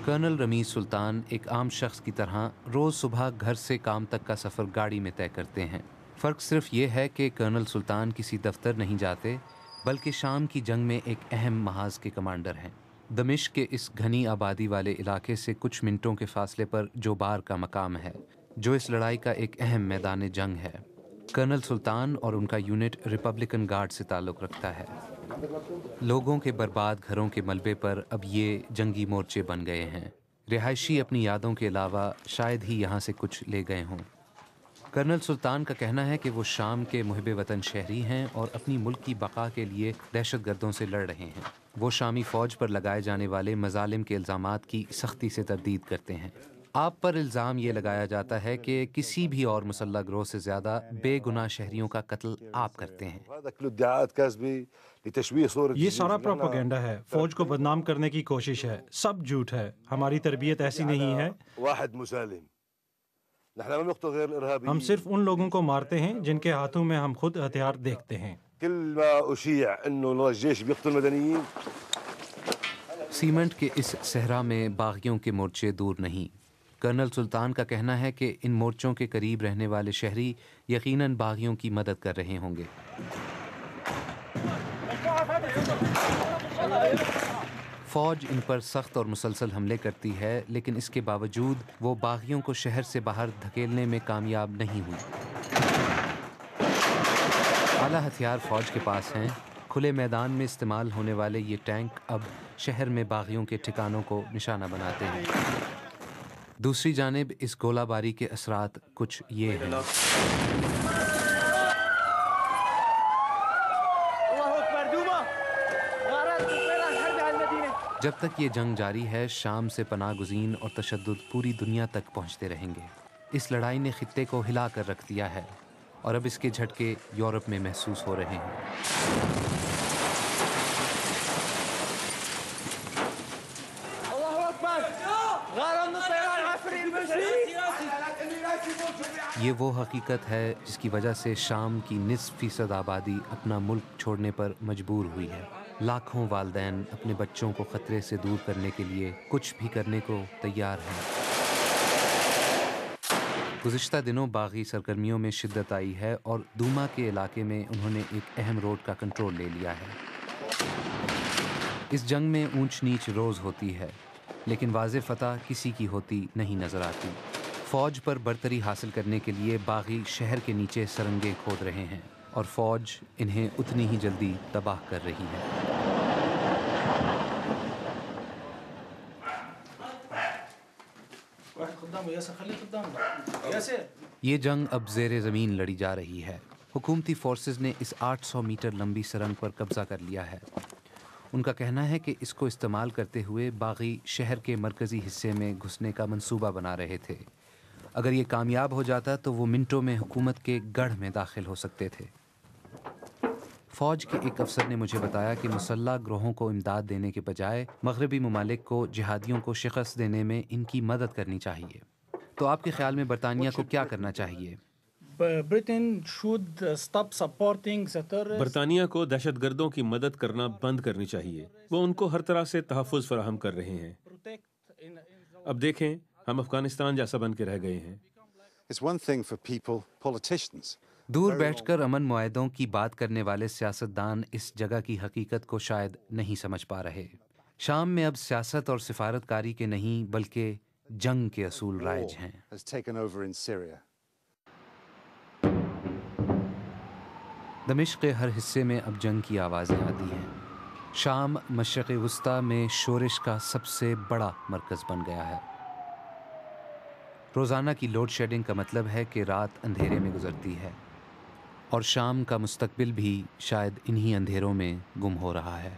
Colonel Ramiz سلطان ایک عام شخص کی طرح روز صبح گھر سے کام تک کا سفر گاڑی میں طے کرتے ہیں۔ فرق صرف یہ ہے کہ کرنل سلطان کسی دفتر نہیں جاتے بلکہ شام کی جنگ میں ایک اہم محاذ کے کمانڈر ہیں۔ دمشق کے اس گھنی آبادی والے علاقے سے کچھ منٹوں کے فاصلے پر جوبار کا مقام ہے جو اس لڑائی کا ایک اہم میدان جنگ ہے۔ کرنل سلطان اور ان کا یونٹ ریپبلکن گارڈ سے تعلق رکھتا ہے۔ لوگوں کے برباد گھروں کے ملبے پر اب یہ جنگی مورچے بن گئے ہیں۔ رہائشی اپنی یادوں کے علاوہ شاید ہی یہاں سے کچھ لے گئے ہوں۔ کرنل سلطان کا کہنا ہے کہ وہ شام کے محب وطن شہری ہیں اور اپنی ملک کی بقا کے لیے دہشت گردوں سے لڑ رہے ہیں۔ وہ شامی فوج پر لگائے جانے والے مظالم کے الزامات کی سختی سے تردید کرتے ہیں۔ آپ پر الزام یہ لگایا جاتا ہے کہ کسی بھی اور مسلح گروہ سے زیادہ بے گناہ شہریوں کا قتل آپ کرتے ہیں۔ یہ سارا پروپیگنڈا ہے، فوج کو بدنام کرنے کی کوشش ہے، سب جھوٹ ہے، ہماری تربیت ایسی نہیں ہے۔ ہم صرف ان لوگوں کو مارتے ہیں جن کے ہاتھوں میں ہم خود ہتھیار دیکھتے ہیں۔ سیمنٹ کے اس صحرا میں باغیوں کے مورچے دور نہیں۔ کرنل سلطان کا کہنا ہے کہ ان مورچوں کے قریب رہنے والے شہری یقیناً باغیوں کی مدد کر رہے ہوں گے۔ فوج ان پر سخت اور مسلسل حملے کرتی ہے لیکن اس کے باوجود وہ باغیوں کو شہر سے باہر دھکیلنے میں کامیاب نہیں ہوئی۔ اعلیٰ ہتھیار فوج کے پاس ہیں۔ کھلے میدان میں استعمال ہونے والے یہ ٹینک اب شہر میں باغیوں کے ٹھکانوں کو نشانہ بناتے ہیں۔ دوسری جانب اس گولہ باری کے اثرات کچھ یہ ہیں۔ جب تک یہ جنگ جاری ہے شام سے پناہ گزین اور تشدد پوری دنیا تک پہنچتے رہیں گے۔ اس لڑائی نے خطے کو ہلا کر رکھ دیا ہے اور اب اس کے جھٹکے یورپ میں محسوس ہو رہے ہیں۔ یہ وہ حقیقت ہے جس کی وجہ سے شام کی 20% آبادی اپنا ملک چھوڑنے پر مجبور ہوئی ہے۔ لاکھوں والدین اپنے بچوں کو خطرے سے دور کرنے کے لیے کچھ بھی کرنے کو تیار ہیں۔ گزشتہ دنوں باغی سرگرمیوں میں شدت آئی ہے اور دوما کے علاقے میں انہوں نے ایک اہم روڈ کا کنٹرول لے لیا ہے۔ اس جنگ میں اونچ نیچ روز ہوتی ہے لیکن واضح فتح کسی کی ہوتی نہیں نظر آتی۔ فوج پر برتری حاصل کرنے کے لیے باغی شہر کے نیچے سرنگیں کھود رہے ہیں اور فوج انہیں اتنی ہی جلدی تباہ کر رہی ہے۔ یہ جنگ اب زیر زمین لڑی جا رہی ہے۔ حکومتی فورسز نے اس 800 میٹر لمبی سرنگ پر قبضہ کر لیا ہے۔ ان کا کہنا ہے کہ اس کو استعمال کرتے ہوئے باغی شہر کے مرکزی حصے میں گھسنے کا منصوبہ بنا رہے تھے۔ اگر یہ کامیاب ہو جاتا تو وہ منٹوں میں حکومت کے گڑھ میں داخل ہو سکتے تھے۔ فوج کے ایک افسر نے مجھے بتایا کہ مسلح گروہوں کو امداد دینے کے بجائے مغربی ممالک کو جہادیوں کو شکست دینے میں ان کی مدد کرنی چاہیے۔ تو آپ کے خیال میں برطانیہ کو کیا کرنا چاہیے؟ برطانیہ کو دہشت گردوں کی مدد کرنا بند کرنی چاہیے۔ وہ ان کو ہر طرح سے تحفظ فراہم کر رہے ہیں۔ اب دیکھیں ہم افغانستان جیسا بن کے رہ گئے ہیں۔ دور بیٹھ کر امن معاہدوں کی بات کرنے والے سیاستدان اس جگہ کی حقیقت کو شاید نہیں سمجھ پا رہے۔ شام میں اب سیاست اور سفارت کاری کے نہیں بلکہ جنگ کے اصول رائج ہیں۔ دمشق کے ہر حصے میں اب جنگ کی آوازیں آتی ہیں۔ شام مشرق وسطی میں شورش کا سب سے بڑا مرکز بن گیا ہے۔ روزانہ کی لوڈ شیڈنگ کا مطلب ہے کہ رات اندھیرے میں گزرتی ہے اور شام کا مستقبل بھی شاید انہی اندھیروں میں گم ہو رہا ہے۔